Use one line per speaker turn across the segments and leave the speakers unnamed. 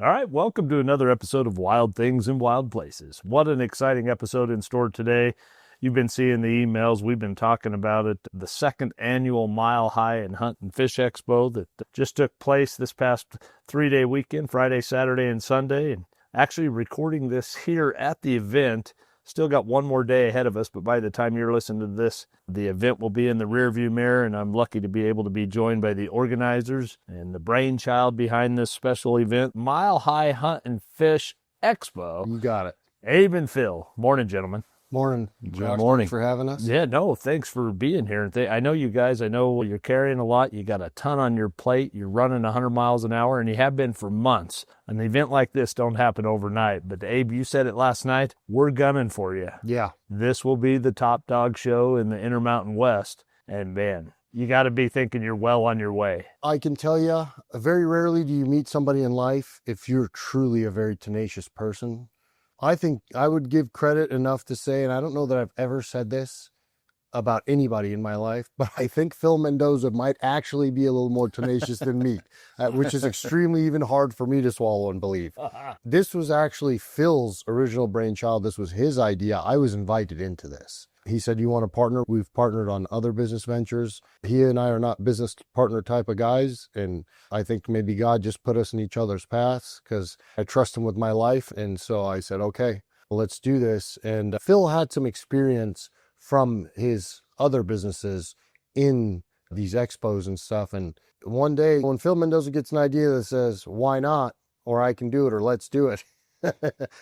All right, welcome to another episode of Wild Things in Wild Places. What an exciting episode in store today. You've been seeing the emails. We've been talking about it. The second annual Mile High and Hunt and Fish Expo that just took place this past 3-day weekend, Friday, Saturday, and Sunday. And actually recording this here at the event. Still got one more day ahead of us, but by the time you're listening to this, the event will be in the rearview mirror, and I'm lucky to be able to be joined by the organizers and the brainchild behind this special event, Mile High Hunt and Fish Expo.
You got it.
Abe and Phil. Morning, gentlemen.
Morning.
Good morning.
Thanks for having us.
Yeah, no, thanks for being here. I know you guys, I know you're carrying a lot. You got a ton on your plate. You're running 100 miles an hour, and you have been for months. An event like this don't happen overnight. But Abe, you said it last night, we're gunning for you.
Yeah.
This will be the top dog show in the Intermountain West. And man, you got to be thinking you're well on your way.
I can tell you, very rarely do you meet somebody in life if you're truly a very tenacious person. I think I would give credit enough to say, and I don't know that I've ever said this about anybody in my life, but I think Phil Mendoza might actually be a little more tenacious than me, which is extremely even hard for me to swallow and believe. This was actually Phil's original brainchild. This was his idea. I was invited into this. He said, you want to partner? We've partnered on other business ventures. He and I are not business partner type of guys. And I think maybe God just put us in each other's paths because I trust him with my life. And so I said, okay, well, let's do this. And Phil had some experience from his other businesses in these expos and stuff. And one day when Phil Mendoza gets an idea that says, why not? Or I can do it, or let's do it.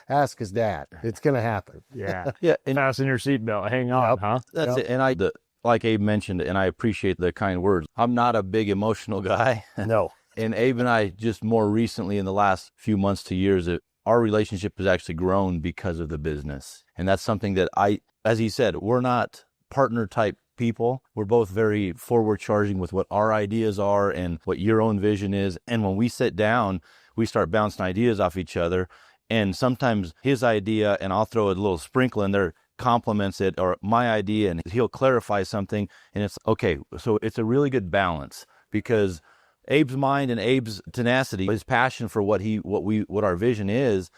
Ask his dad. It's going to happen.
Yeah. Yeah. And fasten your seatbelt. Hang on, huh?
That's it. And like Abe mentioned, and I appreciate the kind words. I'm not a big emotional guy.
No.
And Abe and I, just more recently in the last few months to years, our relationship has actually grown because of the business. And that's something that as he said, we're not partner type people. We're both very forward charging with what our ideas are and what your own vision is. And when we sit down, we start bouncing ideas off each other. And sometimes his idea, and I'll throw a little sprinkle in there, complements it, or my idea, and he'll clarify something. And it's okay. So it's a really good balance because Abe's mind and Abe's tenacity, his passion for what our vision is.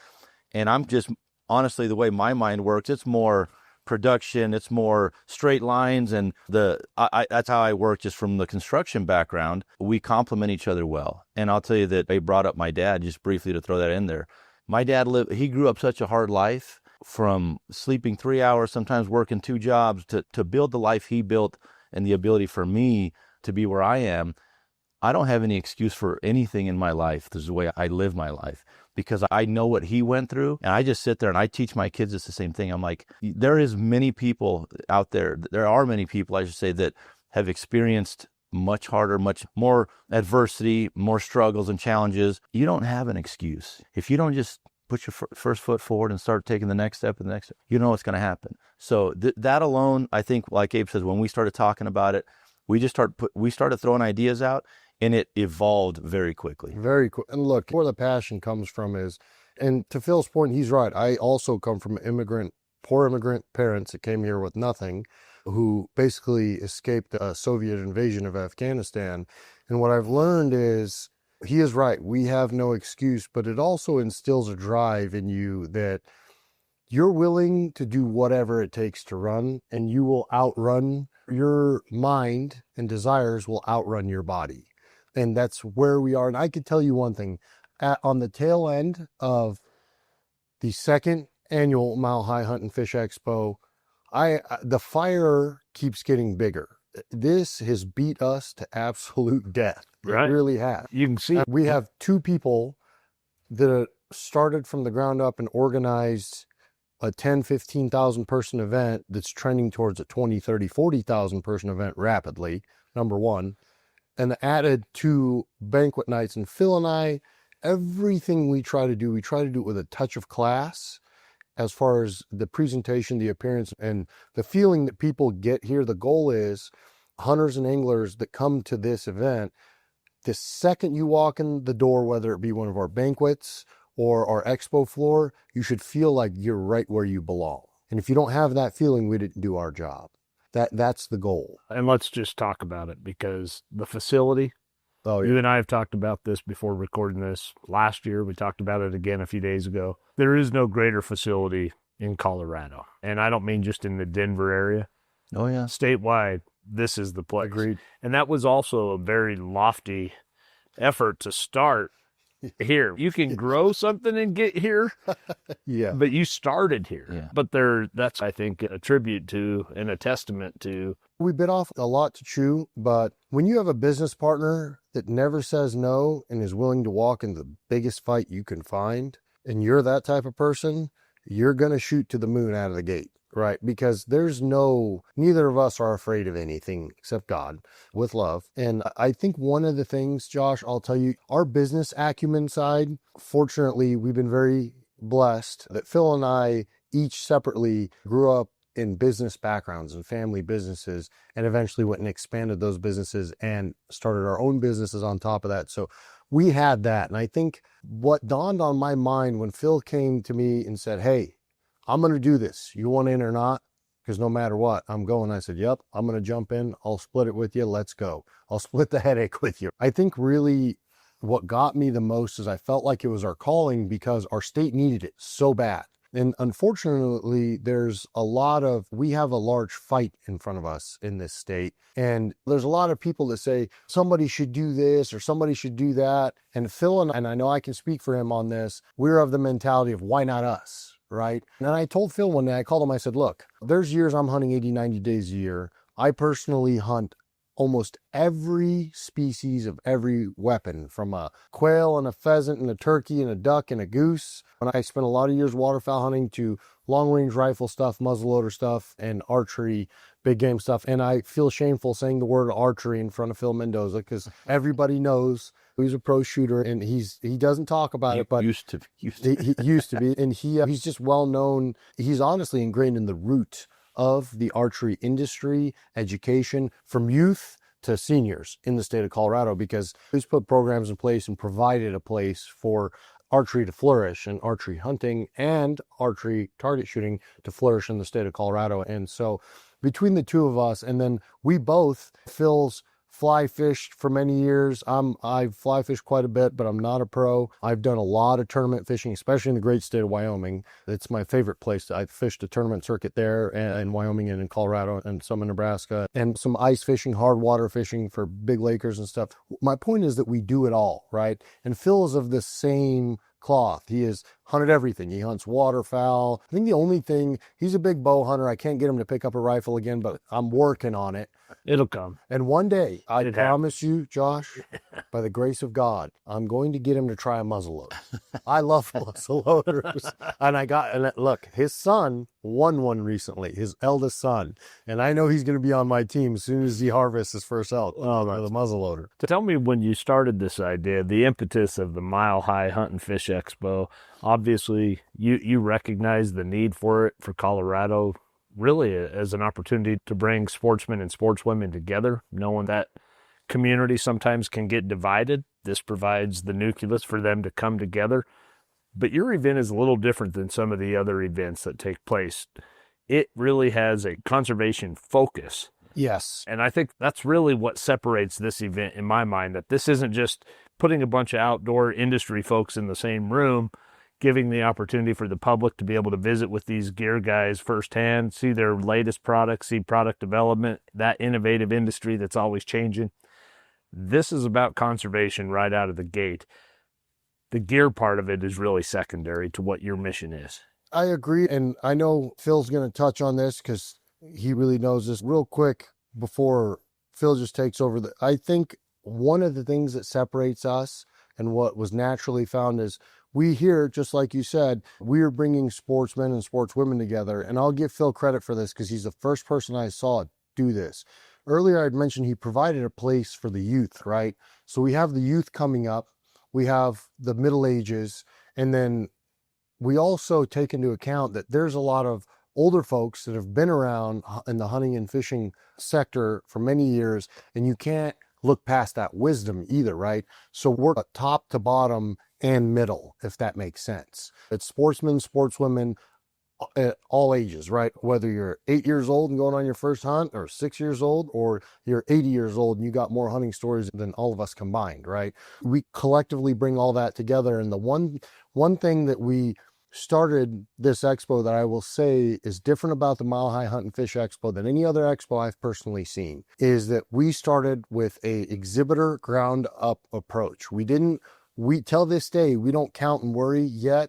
And I'm just, honestly, the way my mind works, it's more production, it's more straight lines. And that's how I work just from the construction background. We complement each other well. And I'll tell you that Abe brought up my dad, just briefly to throw that in there. My dad he grew up such a hard life, from sleeping 3 hours, sometimes working 2 jobs to build the life he built and the ability for me to be where I am. I don't have any excuse for anything in my life. This is the way I live my life because I know what he went through. And I just sit there and I teach my kids it's the same thing. I'm like, there are many people out there, I should say, that have experienced much harder, much more adversity, more struggles and challenges. You don't have an excuse. If you don't just put your first foot forward and start taking the next step and the next step, you know what's going to happen. So that alone, I think, like Abe says, when we started talking about it, we started throwing ideas out, and it evolved very quickly.
Very quick. And look, where the passion comes from is, and to Phil's point, he's right. I also come from poor immigrant parents that came here with nothing, who basically escaped a Soviet invasion of Afghanistan. And what I've learned is, he is right. We have no excuse, but it also instills a drive in you that you're willing to do whatever it takes to run, and you will outrun your mind, and desires will outrun your body. And that's where we are. And I could tell you one thing, on the tail end of the second annual Mile High Hunt and Fish Expo, the fire keeps getting bigger. This has beat us to absolute death.
Right.
It really has.
You can see.
We have 2 people that started from the ground up and organized a 10, 15,000 person event that's trending towards a 20, 30, 40,000 person event rapidly, number one, and added 2 banquet nights. And Phil and I, everything we try to do it with a touch of class. As far as the presentation, the appearance, and the feeling that people get here. The goal is hunters and anglers that come to this event, the second you walk in the door, whether it be one of our banquets or our expo floor, you should feel like you're right where you belong. And if you don't have that feeling, we didn't do our job. That's the goal.
And let's just talk about it, because the facility,
Oh,
You
yeah.
and I have talked about this before recording this last year. We talked about it again a few days ago. There is no greater facility in Colorado. And I don't mean just in the Denver area.
Oh, yeah.
Statewide, this is the place.
Agreed.
And that was also a very lofty effort to start here. You can grow something and get here,
Yeah.
but you started here.
Yeah.
But that's, I think, a tribute to and a testament to.
We bit off a lot to chew, but when you have a business partner that never says no and is willing to walk in the biggest fight you can find, and you're that type of person, you're going to shoot to the moon out of the gate, right? Because neither of us are afraid of anything except God, with love. And I think one of the things, Josh, I'll tell you, our business acumen side, fortunately, we've been very blessed that Phil and I each separately grew up in business backgrounds and family businesses, and eventually went and expanded those businesses and started our own businesses on top of that. So we had that. And I think what dawned on my mind when Phil came to me and said, hey, I'm going to do this. You want in or not? Because no matter what, I'm going. I said, yep, I'm going to jump in. I'll split it with you. Let's go. I'll split the headache with you. I think really what got me the most is I felt like it was our calling because our state needed it so bad. And unfortunately, we have a large fight in front of us in this state. And there's a lot of people that say somebody should do this or somebody should do that. And Phil, and I know I can speak for him on this, we're of the mentality of why not us, right? And I told Phil one day, I called him, I said, look, there's years I'm hunting 80, 90 days a year. I personally hunt almost every species of every weapon, from a quail and a pheasant and a turkey and a duck and a goose. And I spent a lot of years waterfowl hunting, to long-range rifle stuff, muzzleloader stuff, and archery, big game stuff. And I feel shameful saying the word archery in front of Phil Mendoza because everybody knows he's a pro shooter, and he doesn't talk about it, but
used to
he used to be, and he's just well known. He's honestly ingrained in the root of the archery industry, education, from youth to seniors in the state of Colorado, because he's put programs in place and provided a place for archery to flourish, and archery hunting and archery target shooting to flourish in the state of Colorado. And so between the two of us, and then we both, Phil's fly fished for many years. I've fly fished quite a bit, but I'm not a pro. I've done a lot of tournament fishing, especially in the great state of Wyoming. It's my favorite place. I've fished a tournament circuit there in Wyoming and in Colorado and some in Nebraska, and some ice fishing, hard water fishing for big lakers and stuff. My point is that we do it all, right? And Phil is of the same cloth. He has hunted everything. He hunts waterfowl. I think the only thing, he's a big bow hunter. I can't get him to pick up a rifle again, but I'm working on it.
It'll come.
And one day, I
It
promise you, Josh, by the grace of God, I'm going to get him to try a muzzleloader. I love muzzleloaders. And look, his son won one recently, his eldest son. And I know he's going to be on my team as soon as he harvests his first elk with a muzzleloader.
Tell me, when you started this idea, the impetus of the Mile High Hunt and Fish Expo, obviously you recognize the need for it for Colorado, really as an opportunity to bring sportsmen and sportswomen together, knowing that community sometimes can get divided. This provides the nucleus for them to come together. But your event is a little different than some of the other events that take place. It really has a conservation focus.
Yes.
And I think that's really what separates this event in my mind, that this isn't just putting a bunch of outdoor industry folks in the same room, giving the opportunity for the public to be able to visit with these gear guys firsthand, see their latest products, see product development, that innovative industry that's always changing. This is about conservation right out of the gate. The gear part of it is really secondary to what your mission is.
I agree. And I know Phil's going to touch on this because he really knows this. Real quick, before Phil just takes over, I think one of the things that separates us and what was naturally found is we here, just like you said, we are bringing sportsmen and sportswomen together. And I'll give Phil credit for this because he's the first person I saw do this. Earlier, I'd mentioned he provided a place for the youth, right? So we have the youth coming up. We have the Middle Ages. And then we also take into account that there's a lot of older folks that have been around in the hunting and fishing sector for many years. And you can't look past that wisdom either, right? So we're top to bottom and middle, if that makes sense. It's sportsmen, sportswomen, at all ages, right? Whether you're 8 years old and going on your first hunt, or 6 years old, or you're 80 years old and you got more hunting stories than all of us combined, right? We collectively bring all that together. And the one thing that we started this expo that I will say is different about the Mile High Hunt and Fish Expo than any other expo I've personally seen, is that we started with a exhibitor ground up approach. We till this day, we don't count and worry yet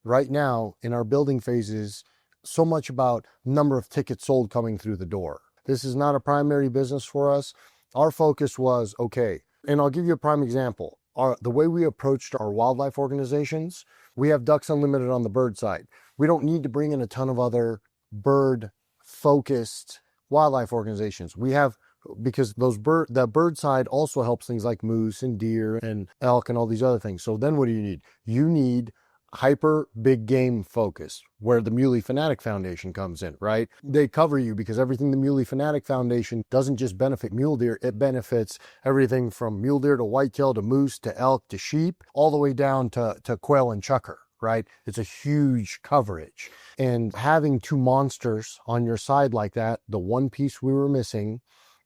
right now in our building phases so much about number of tickets sold coming through the door. This is not a primary business for us. Our focus was, okay, and I'll give you a prime example. The way we approached our wildlife organizations, we have Ducks Unlimited on the bird side. We don't need to bring in a ton of other bird-focused wildlife organizations. We have, because that bird side also helps things like moose and deer and elk and all these other things. So then what do you need? You need hyper big game focus, where the Muley Fanatic Foundation comes in, right? They cover you because everything the Muley Fanatic Foundation doesn't just benefit mule deer, it benefits everything from mule deer to whitetail to moose to elk to sheep, all the way down to quail and chukar, right? It's a huge coverage. And having two monsters on your side like that, the one piece we were missing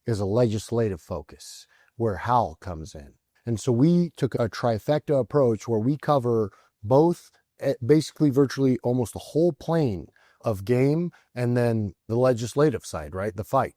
is a legislative focus where Hal comes in. And so we took a trifecta approach where we cover both, basically virtually almost the whole plane of game, and then the legislative side, right? The fight.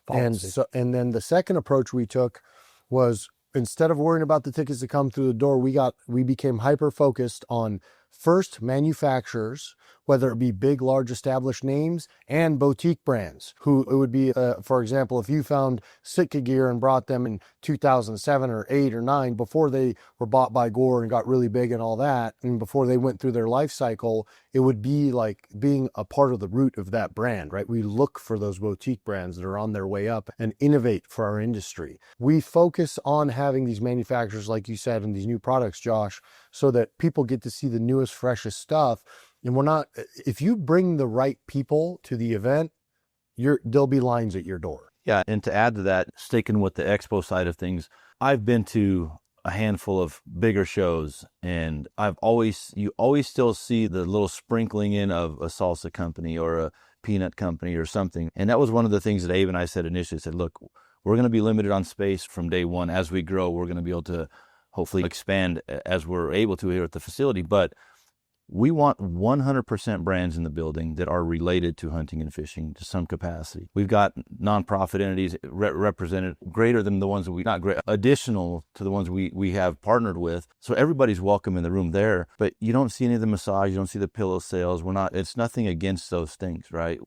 Policy.
And then the second approach we took was, instead of worrying about the tickets that come through the door, we became hyper focused on first manufacturers, whether it be big, large established names and boutique brands, who it would be, for example, if you found Sitka gear and brought them in 2007 or 8 or 9, before they were bought by Gore and got really big and all that, and before they went through their life cycle, it would be like being a part of the root of that brand, right? We look for those boutique brands that are on their way up and innovate for our industry. We focus on having these manufacturers, like you said, and these new products, Josh, so that people get to see the newest, freshest stuff. And if you bring the right people to the event, there'll be lines at your door.
Yeah, and to add to that, sticking with the expo side of things, I've been to a handful of bigger shows, and you always still see the little sprinkling in of a salsa company or a peanut company or something. And that was one of the things that Abe and I said initially. Said, look, we're going to be limited on space from day one. As we grow, we're going to be able to hopefully expand as we're able to here at the facility. But we want 100% brands in the building that are related to hunting and fishing to some capacity. We've got nonprofit entities represented greater than the ones that additional to the ones we have partnered with. So everybody's welcome in the room there, but you don't see any of the massage, you don't see the pillow sales. It's nothing against those things, right?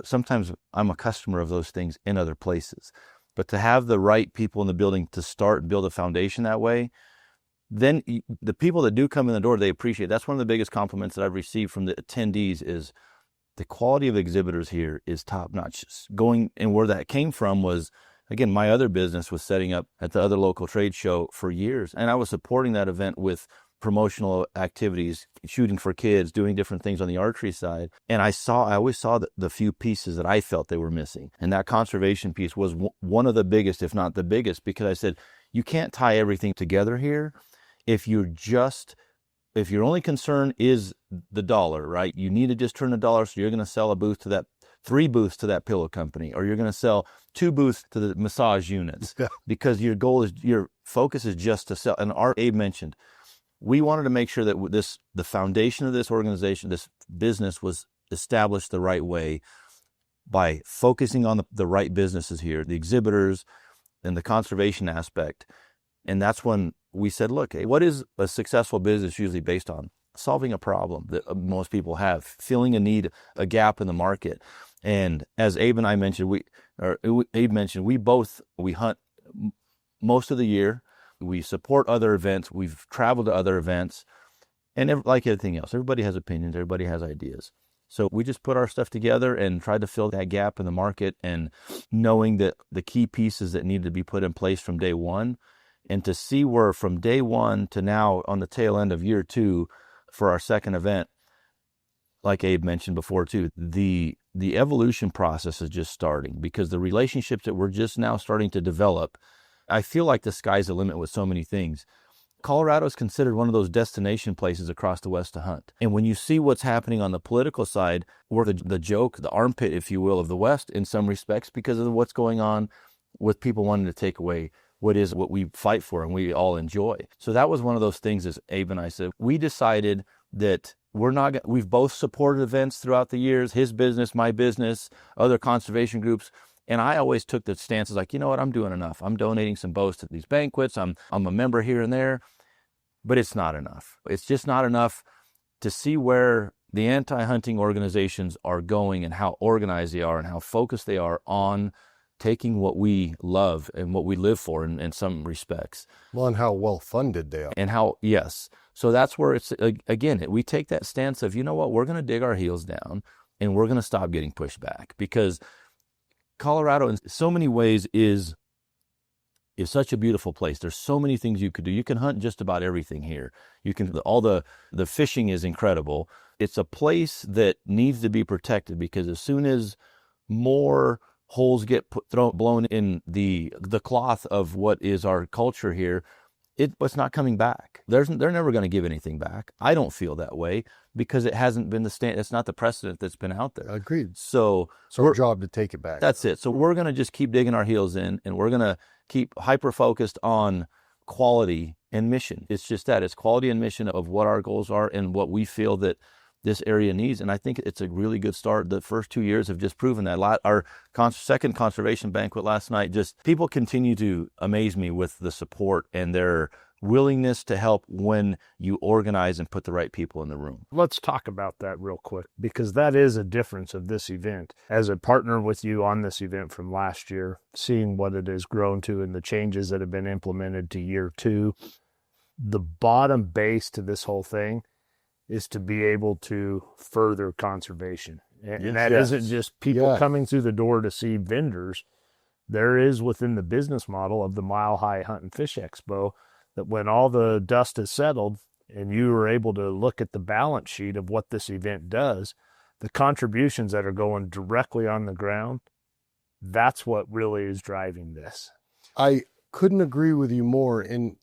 Sometimes I'm a customer of those things in other places, but to have the right people in the building to start and build a foundation that way, then the people that do come in the door, they appreciate it. That's one of the biggest compliments that I've received from the attendees is the quality of exhibitors here is top notch. And where that came from was, again, my other business was setting up at the other local trade show for years. And I was supporting that event with promotional activities, shooting for kids, doing different things on the archery side. And I always saw the few pieces that I felt they were missing. And that conservation piece was one of the biggest, if not the biggest, because I said, you can't tie everything together here. If your only concern is the dollar, right? You need to just turn the dollar, so you're going to sell a booth to that, 3 booths to that pillow company, or you're going to sell 2 booths to the massage units, because your focus is just to sell. And Abe mentioned, we wanted to make sure that the foundation of this organization, this business, was established the right way by focusing on the right businesses here, the exhibitors and the conservation aspect. And that's when we said, look, what is a successful business usually based on? Solving a problem that most people have, filling a need, a gap in the market. And as Abe and I mentioned, we hunt most of the year. We support other events. We've traveled to other events. And like anything else, everybody has opinions. Everybody has ideas. So we just put our stuff together and tried to fill that gap in the market, and knowing that the key pieces that needed to be put in place from day one. And to see where from day one to now on the tail end of year 2 for our second event, like Abe mentioned before too, the evolution process is just starting, because the relationships that we're just now starting to develop, I feel like the sky's the limit with so many things. Colorado is considered one of those destination places across the West to hunt. And when you see what's happening on the political side, we're the joke, the armpit, if you will, of the West in some respects because of what's going on with people wanting to take away what we fight for and we all enjoy. So that was one of those things, as Abe and I said, we decided that we've both supported events throughout the years, his business, my business, other conservation groups. And I always took the stance like, you know what, I'm doing enough. I'm donating some bows to these banquets. I'm a member here and there, but it's not enough. It's just not enough to see where the anti-hunting organizations are going and how organized they are and how focused they are on taking what we love and what we live for in some respects.
Well, and how well funded they are.
And how, yes. So that's where it's, again, we take that stance of, you know what, we're going to dig our heels down and we're going to stop getting pushed back, because Colorado in so many ways is such a beautiful place. There's so many things you could do. You can hunt just about everything here. You can, all the fishing is incredible. It's a place that needs to be protected, because as soon as more holes get blown in the cloth of what is our culture here, it's not coming back. They're never going to give anything back. I don't feel that way, because it hasn't been it's not the precedent that's been out there.
Agreed.
So
it's our job to take it back.
That's it. So we're going to just keep digging our heels in, and we're going to keep hyper-focused on quality and mission. It's just that. It's quality and mission of what our goals are and what we feel that this area needs. And I think it's a really good start. The first 2 years have just proven that. Our second conservation banquet last night, just people continue to amaze me with the support and their willingness to help when you organize and put the right people in the room.
Let's talk about that real quick, because that is a difference of this event. As a partner with you on this event from last year, seeing what it has grown to and the changes that have been implemented to year 2, the bottom base to this whole thing is to be able to further conservation. And that isn't just people coming through the door to see vendors. There is within the business model of the Mile High Hunt and Fish Expo that when all the dust is settled and you are able to look at the balance sheet of what this event does, the contributions that are going directly on the ground, that's what really is driving this.
I couldn't agree with you more. And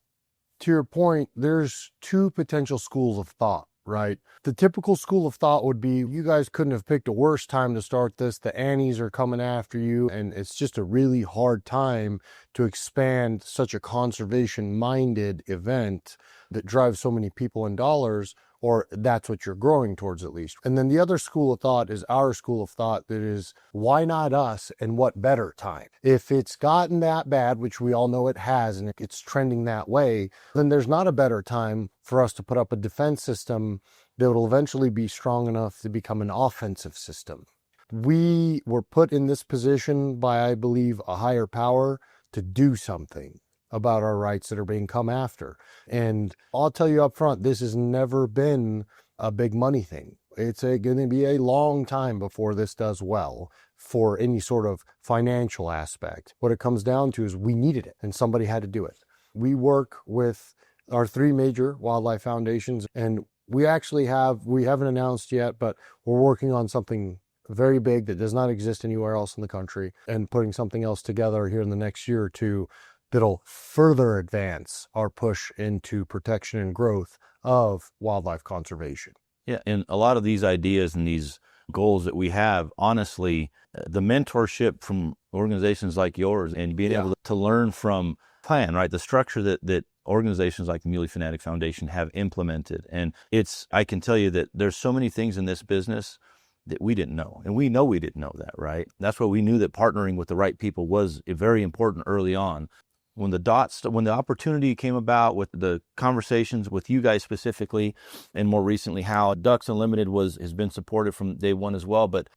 to your point, there's 2 potential schools of thought, right? The typical school of thought would be, you guys couldn't have picked a worse time to start this. The Annies are coming after you, and it's just a really hard time to expand such a conservation-minded event that drives so many people and dollars, or that's what you're growing towards at least. And then the other school of thought is our school of thought, that is, why not us, and what better time? If it's gotten that bad, which we all know it has, and it's trending that way, then there's not a better time for us to put up a defense system that will eventually be strong enough to become an offensive system. We were put in this position by, I believe, a higher power to do something about our rights that are being come after. And I'll tell you up front, this has never been a big money thing. It's going to be a long time before this does well for any sort of financial aspect. What it comes down to is we needed it, and somebody had to do it. We work with our 3 major wildlife foundations, and we haven't announced yet, but we're working on something very big that does not exist anywhere else in the country, and putting something else together here in the next year or 2 that'll further advance our push into protection and growth of wildlife conservation.
Yeah, and a lot of these ideas and these goals that we have, honestly, the mentorship from organizations like yours and being able to learn from plan, right? The structure that organizations like the Muley Fanatic Foundation have implemented. And I can tell you that there's so many things in this business that we didn't know. And we know we didn't know that, right? That's why we knew that partnering with the right people was very important early on. When the opportunity came about with the conversations with you guys specifically, and more recently how Ducks Unlimited has been supported from day one as well. But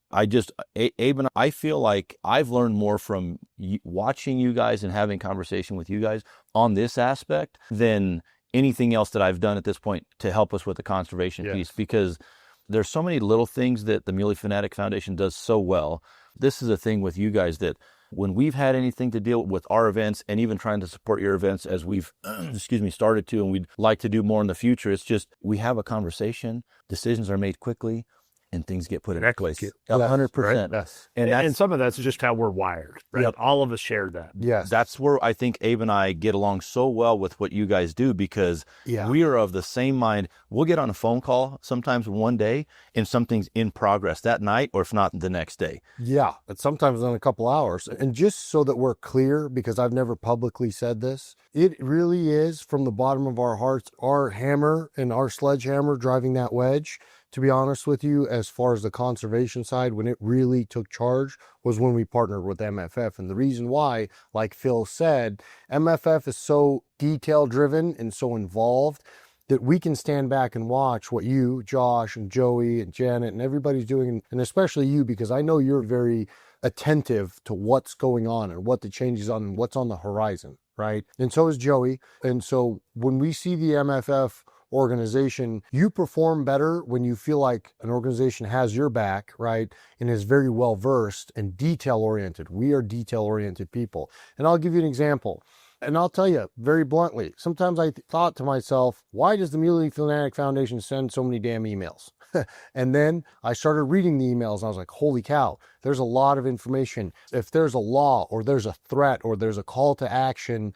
Abe and I feel like I've learned more from watching you guys and having conversation with you guys on this aspect than anything else that I've done at this point to help us with the conservation piece, because there's so many little things that the Muley Fanatic Foundation does so well. This is a thing with you guys that when we've had anything to deal with our events, and even trying to support your events as we've, started to, and we'd like to do more in the future, it's just, we have a conversation, decisions are made quickly, and things get put
And
in place.
execute.
100%.
Yes.
And some of that's just how we're wired, right?
Yep.
All of us share that.
Yes.
That's where I think Abe and I get along so well with what you guys do, because
Yeah.
we are of the same mind. We'll get on a phone call sometimes one day and something's in progress that night, or if not the next day.
Yeah, but sometimes in a couple hours. And just so that we're clear, because I've never publicly said this, it really is from the bottom of our hearts, our hammer and our sledgehammer driving that wedge. To be honest with you, as far as the conservation side, when it really took charge was when we partnered with MFF. And the reason why, like Phil said, MFF is so detail driven and so involved that we can stand back and watch what you, Josh, and Joey, and Janet, and everybody's doing, and especially you, because I know you're very attentive to what's going on and what the changes on and what's on the horizon, right? And so is Joey. And so when we see the MFF organization, you perform better when you feel like an organization has your back, right? And is very well versed and detail oriented. We are detail oriented people. And I'll give you an example. And I'll tell you very bluntly, sometimes I thought to myself, why does the Muley Fanatic Foundation send so many damn emails? And then I started reading the emails and I was like, holy cow, there's a lot of information. If there's a law or there's a threat or there's a call to action,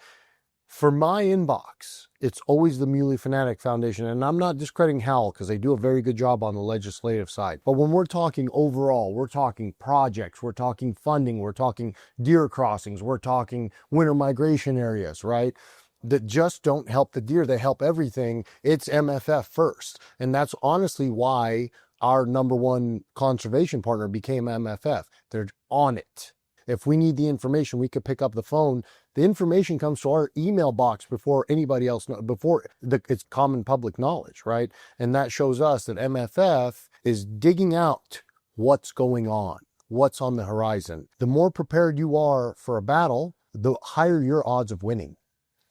for my inbox, it's always the Muley Fanatic Foundation. And I'm not discrediting Hal, because they do a very good job on the legislative side. But when we're talking overall, we're talking projects, we're talking funding, we're talking deer crossings, we're talking winter migration areas, right? That just don't help the deer, they help everything. It's MFF first. And that's honestly why our number one conservation partner became MFF. They're on it. If we need the information, we could pick up the phone. The information comes to our email box before anybody else knows, it's common public knowledge, right? And that shows us that MFF is digging out what's going on, what's on the horizon. The more prepared you are for a battle, the higher your odds of winning.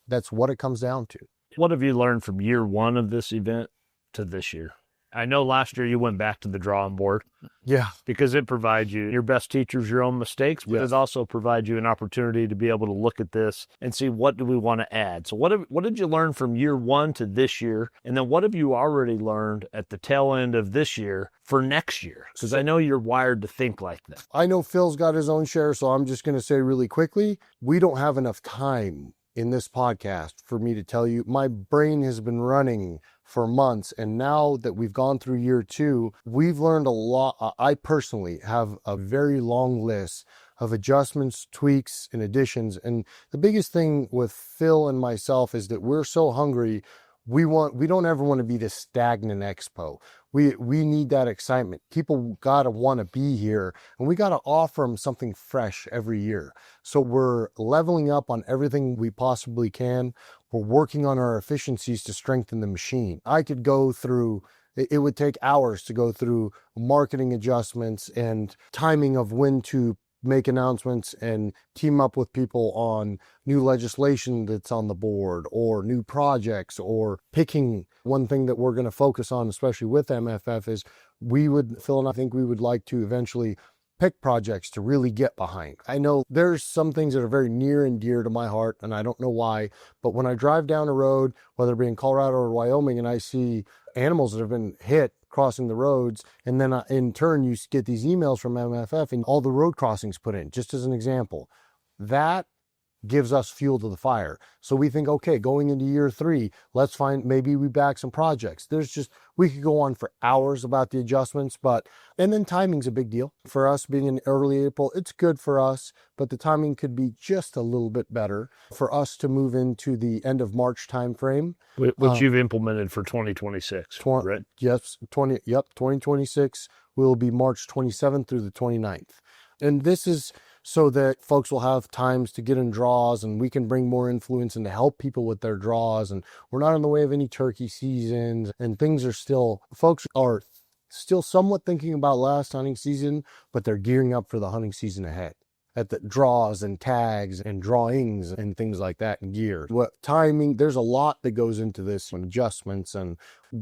That's what it comes down to.
What have you learned from year one of this event to this year? I know last year you went back to the drawing board.
Yeah.
Because it provides you, your best teachers, your own mistakes, but
Yes.
it also provides you an opportunity to be able to look at this and see, what do we want to add? So what did you learn from year one to this year? And then what have you already learned at the tail end of this year for next year? Because I know you're wired to think like that.
I know Phil's got his own share, so I'm just going to say really quickly, we don't have enough time in this podcast for me to tell you. My brain has been running for months, and now that we've gone through year two, we've learned a lot. I personally have a very long list of adjustments, tweaks, and additions. And the biggest thing with Phil and myself is that we're so hungry. We don't ever want to be this stagnant expo. We need that excitement. People gotta want to be here, and we gotta offer them something fresh every year. So we're leveling up on everything we possibly can. We're working on our efficiencies to strengthen the machine. I could go through, it would take hours to go through marketing adjustments and timing of when to make announcements and team up with people on new legislation that's on the board or new projects, or picking one thing that we're going to focus on, especially with MFF, is Phil and I think we would like to eventually pick projects to really get behind. I know there's some things that are very near and dear to my heart, and I don't know why, but when I drive down a road, whether it be in Colorado or Wyoming, and I see animals that have been hit crossing the roads, and then in turn you get these emails from MFF and all the road crossings put in, just as an example, that gives us fuel to the fire. So we think, okay, going into year three, let's maybe we back some projects. We could go on for hours about the adjustments, and then timing's a big deal. For us being in early April, it's good for us, but the timing could be just a little bit better for us to move into the end of March timeframe.
Which you've implemented for 2026, right?
Yes, 2026 will be March 27th through the 29th. And this is so that folks will have times to get in draws, and we can bring more influence and to help people with their draws. And we're not in the way of any turkey seasons, and folks are still somewhat thinking about last hunting season, but they're gearing up for the hunting season ahead. At the draws and tags and drawings and things like that, and gear. What timing, there's a lot that goes into this, and adjustments and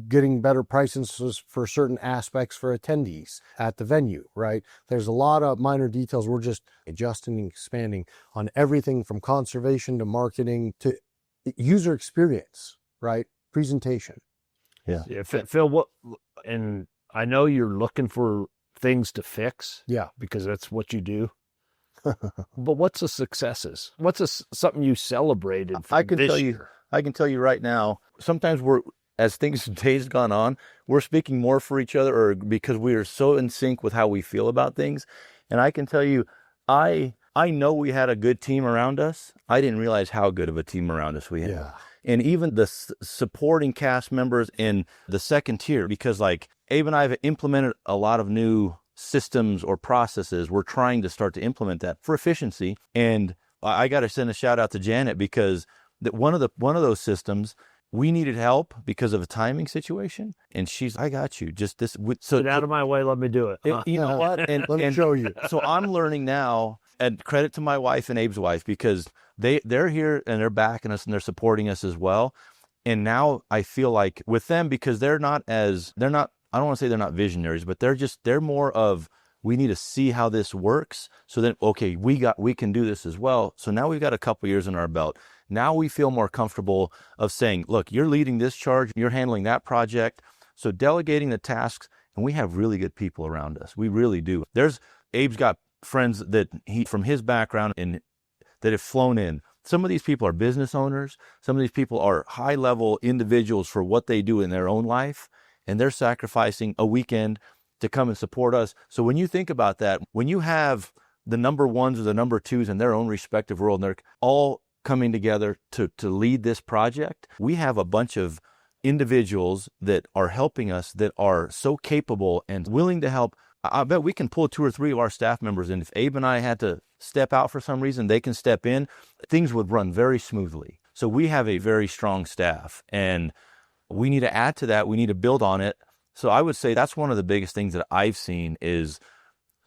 getting better prices for certain aspects for attendees at the venue, right? There's a lot of minor details. We're just adjusting and expanding on everything from conservation to marketing to user experience, right? Presentation.
Yeah.
Phil, and I know you're looking for things to fix.
Yeah.
Because that's what you do. But what's the successes? What's something you celebrated
I can
this
tell you,
year?
I can tell you right now, sometimes as days gone on, we're speaking more for each other or because we are so in sync with how we feel about things. And I can tell you, I know we had a good team around us. I didn't realize how good of a team around us we had.
Yeah.
And even the supporting cast members in the second tier, because like Abe and I have implemented a lot of new systems or processes. We're trying to start to implement that for efficiency. And I got to send a shout out to Janet because one of those systems, we needed help because of a timing situation. And she's, I got you. Just this. So
Get out of my way. Let me do it.
you know what? And
Let me show you.
So I'm learning now, and credit to my wife and Abe's wife, because they're here and they're backing us and they're supporting us as well. And now I feel like with them, because they're not, I don't want to say they're not visionaries, but they're more of, we need to see how this works. So then, okay, we can do this as well. So now we've got a couple years in our belt. Now we feel more comfortable of saying, look, you're leading this charge, you're handling that project. So delegating the tasks, and we have really good people around us. We really do. Abe's got friends that from his background and that have flown in. Some of these people are business owners. Some of these people are high level individuals for what they do in their own life. And they're sacrificing a weekend to come and support us. So when you think about that, when you have the number ones or the number twos in their own respective world, and they're all coming together to lead this project, we have a bunch of individuals that are helping us that are so capable and willing to help. I bet we can pull 2 or 3 of our staff members in. If Abe and I had to step out for some reason, they can step in. Things would run very smoothly. So we have a very strong staff, and we need to add to that. We need to build on it. So I would say that's one of the biggest things that I've seen is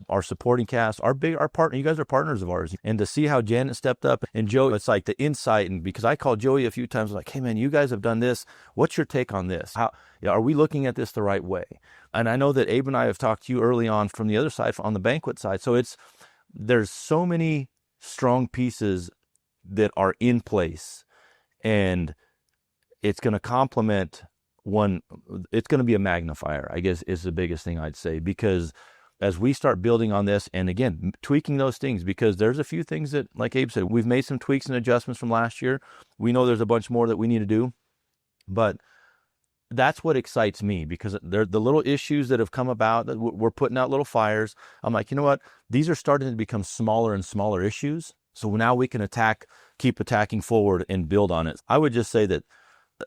our supporting cast, our partner. You guys are partners of ours. And to see how Janet stepped up and Joe, it's like the insight. And because I called Joey a few times, like, hey man, you guys have done this. What's your take on this? How are we looking at this the right way? And I know that Abe and I have talked to you early on from the other side, on the banquet side. So there's so many strong pieces that are in place, and it's going to complement one. It's going to be a magnifier, I guess, is the biggest thing I'd say, because as we start building on this, and again, tweaking those things, because there's a few things that, like Abe said, we've made some tweaks and adjustments from last year. We know there's a bunch more that we need to do, but that's what excites me, because they're the little issues that have come about that we're putting out little fires. I'm like, you know what? These are starting to become smaller and smaller issues. So now we can keep attacking forward and build on it. I would just say that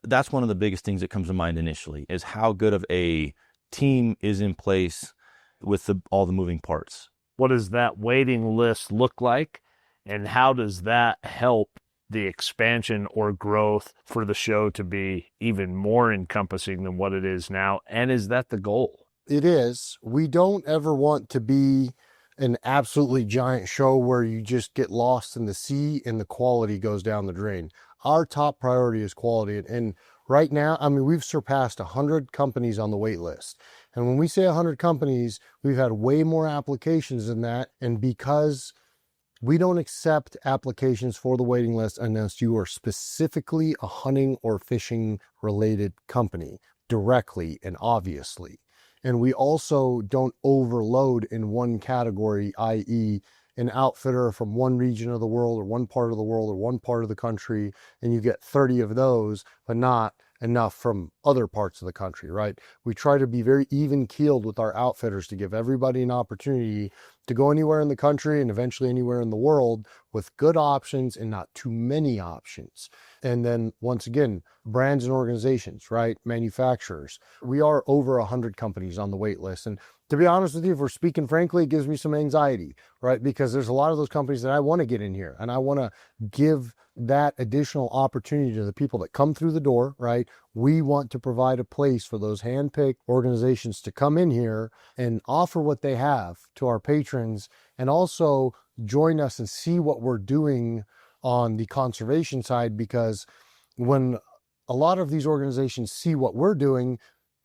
that's one of the biggest things that comes to mind initially, is how good of a team is in place with all the moving parts.
What does that waiting list look like, and how does that help the expansion or growth for the show to be even more encompassing than what it is now? And is that the goal?
It is. We don't ever want to be an absolutely giant show where you just get lost in the sea and the quality goes down the drain. Our top priority is quality. And right now, I mean, we've surpassed 100 companies on the wait list. And when we say 100 companies, we've had way more applications than that. And because we don't accept applications for the waiting list unless you are specifically a hunting or fishing related company, directly and obviously. And we also don't overload in one category, i.e. an outfitter from one region of the world or one part of the world or one part of the country, and you get 30 of those, but not enough from other parts of the country, right? We try to be very even keeled with our outfitters to give everybody an opportunity to go anywhere in the country and eventually anywhere in the world with good options and not too many options. And then once again, brands and organizations, right? Manufacturers. We are over 100 companies on the wait list. And to be honest with you, if we're speaking frankly, it gives me some anxiety, right? Because there's a lot of those companies that I want to get in here, and I want to give that additional opportunity to the people that come through the door, right? We want to provide a place for those hand-picked organizations to come in here and offer what they have to our patrons, and also join us and see what we're doing on the conservation side, because when a lot of these organizations see what we're doing,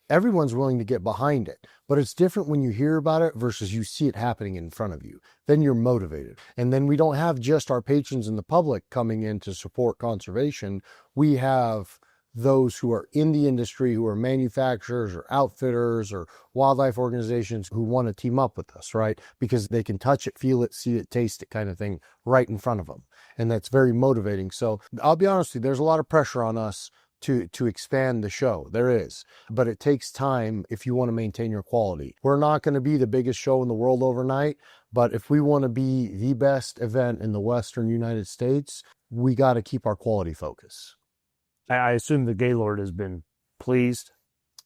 everyone's willing to get behind it. But it's different when you hear about it versus you see it happening in front of you. Then you're motivated. And then we don't have just our patrons and the public coming in to support conservation. We have those who are in the industry, who are manufacturers or outfitters or wildlife organizations who want to team up with us, right? Because they can touch it, feel it, see it, taste it kind of thing right in front of them. And that's very motivating. So I'll be honest with you, there's a lot of pressure on us to expand the show. There is, but it takes time if you want to maintain your quality. We're not going to be the biggest show in the world overnight, but if we want to be the best event in the Western United States, we got to keep our quality focus.
I assume the Gaylord has been pleased.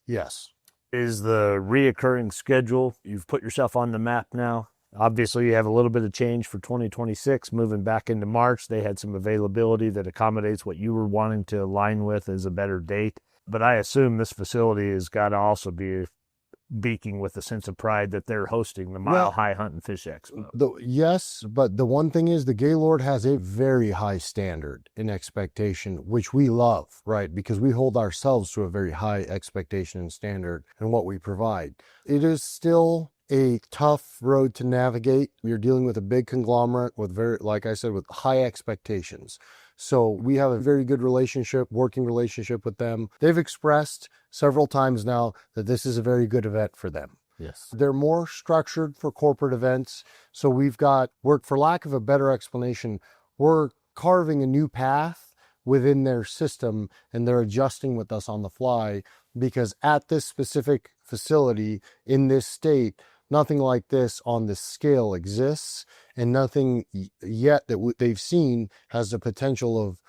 Yes.
Is the reoccurring schedule, you've put yourself on the map now. Obviously, you have a little bit of change for 2026, moving back into March. They had some availability that accommodates what you were wanting to align with as a better date. But I assume this facility has got to also be beaking with a sense of pride that they're hosting the Mile High Hunt and Fish Expo.
Yes, but the one thing is the Gaylord has a very high standard in expectation, which we love, right? Because we hold ourselves to a very high expectation and standard in what we provide. It is still a tough road to navigate. You're dealing with a big conglomerate with like I said, with high expectations. So we have a very good working relationship with them. They've expressed several times now that this is a very good event for them.
Yes.
They're more structured for corporate events. So we're, for lack of a better explanation, we're carving a new path within their system, and they're adjusting with us on the fly, because at this specific facility in this state, nothing like this on this scale exists, and nothing yet that they've seen has the potential of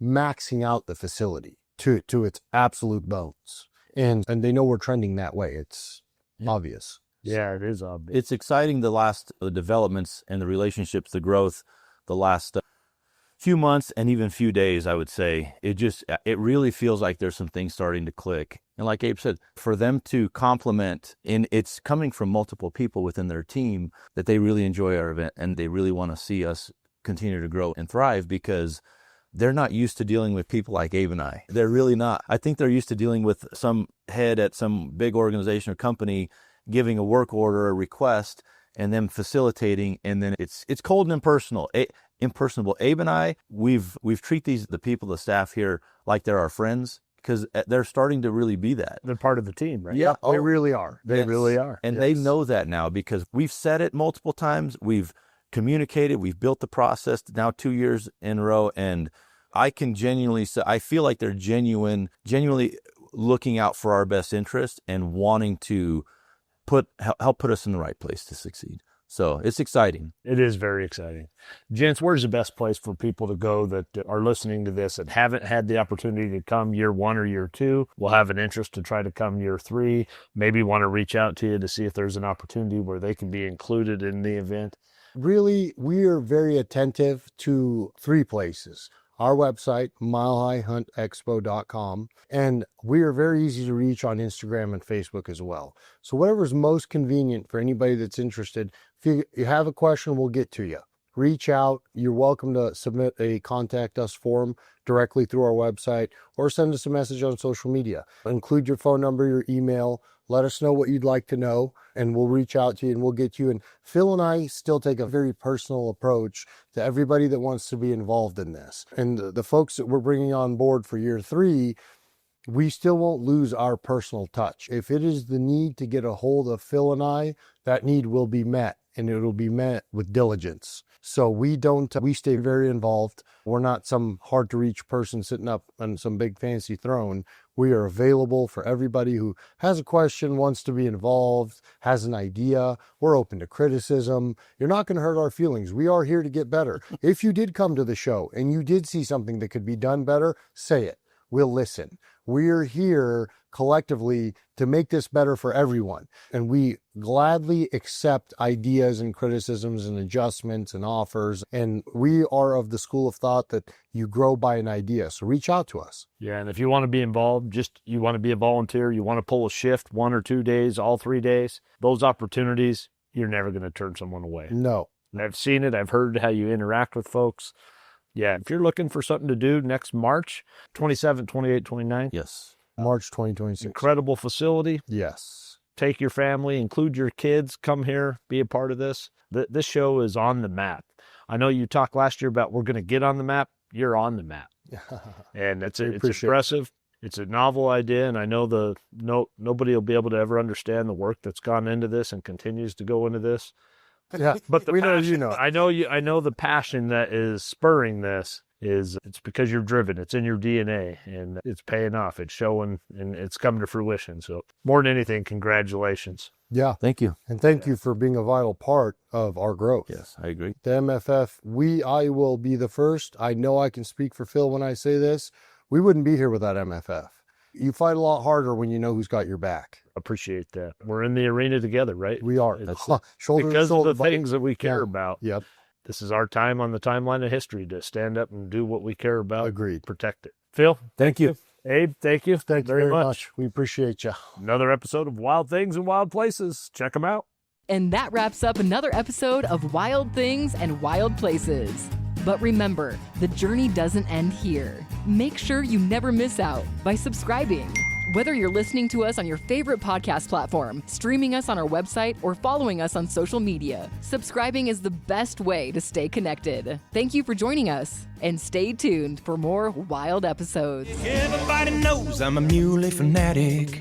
maxing out the facility to its absolute bones. And they know we're trending that way. It's obvious.
Yeah, it is obvious.
It's exciting, the developments and the relationships, the growth, the last few months and even few days, I would say. It really feels like there's some things starting to click. And like Abe said, for them to compliment, and it's coming from multiple people within their team, that they really enjoy our event and they really want to see us continue to grow and thrive, because they're not used to dealing with people like Abe and I. They're really not. I think they're used to dealing with some head at some big organization or company giving a work order, a request, and them facilitating, and then it's cold and impersonal. Impersonable. Abe and I, we've treated the people, the staff here, like they're our friends, because they're starting to really be that.
They're part of the team, right?
Yeah, they really are. They really are.
And they know that now, because we've said it multiple times. We've communicated. We've built the process now 2 years in a row. And I can genuinely say, I feel like they're genuinely looking out for our best interest and wanting to help put us in the right place to succeed. So it's exciting.
It is very exciting. Gents, where's the best place for people to go that are listening to this and haven't had the opportunity to come year 1 or year 2, will have an interest to try to come year 3, maybe want to reach out to you to see if there's an opportunity where they can be included in the event?
Really, we are very attentive to 3 places. Our website, milehighhuntexpo.com, and we are very easy to reach on Instagram and Facebook as well. So whatever's most convenient for anybody that's interested, if you have a question, we'll get to you. Reach out. You're welcome to submit a contact us form directly through our website, or send us a message on social media. Include your phone number, your email. Let us know what you'd like to know, and we'll reach out to you and we'll get you. And Phil and I still take a very personal approach to everybody that wants to be involved in this. And the folks that we're bringing on board for year 3, we still won't lose our personal touch. If it is the need to get a hold of Phil and I, that need will be met, and it will be met with diligence. So we stay very involved. We're not some hard to reach person sitting up on some big fancy throne. We are available for everybody who has a question, wants to be involved, has an idea. We're open to criticism. You're not going to hurt our feelings. We are here to get better. If you did come to the show and you did see something that could be done better, say it. We'll listen. We're here collectively to make this better for everyone. And we gladly accept ideas and criticisms and adjustments and offers. And we are of the school of thought that you grow by an idea. So reach out to us.
Yeah, and if you want to be involved, you want to be a volunteer, you want to pull a shift 1 or 2 days, all 3 days, those opportunities, you're never going to turn someone away.
No.
I've seen it. I've heard how you interact with folks. Yeah, if you're looking for something to do next March, 27th, 28th, 29th.
Yes.
March 2026.
Incredible facility.
Yes.
Take your family, include your kids, come here, be a part of this. This show is on the map. I know you talked last year about we're going to get on the map. You're on the map. And it's impressive. It's a novel idea, and I know nobody will be able to ever understand the work that's gone into this and continues to go into this.
Yeah,
But the
we know
passion,
you know.
I know the passion that is spurring this it's because you're driven. It's in your DNA, and it's paying off. It's showing, and it's coming to fruition. So more than anything, congratulations.
Yeah.
Thank you.
And thank you for being a vital part of our growth.
Yes, I agree.
The MFF, I will be the first. I know I can speak for Phil when I say this. We wouldn't be here without MFF. You fight a lot harder when you know who's got your back.
Appreciate that. We're in the arena together, right?
We are. Shoulder
Because
to shoulder.
of the things that we care about.
Yep.
This is our time on the timeline of history to stand up and do what we care about.
Agreed.
Protect it. Phil,
Thank you.
Abe, thank you.
Thank you very much. We appreciate you.
Another episode of Wild Things and Wild Places. Check them out.
And that wraps up another episode of Wild Things and Wild Places. But remember, the journey doesn't end here. Make sure you never miss out by subscribing. Whether you're listening to us on your favorite podcast platform, streaming us on our website, or following us on social media, subscribing is the best way to stay connected. Thank you for joining us, and stay tuned for more wild episodes.
Everybody knows I'm a muley fanatic.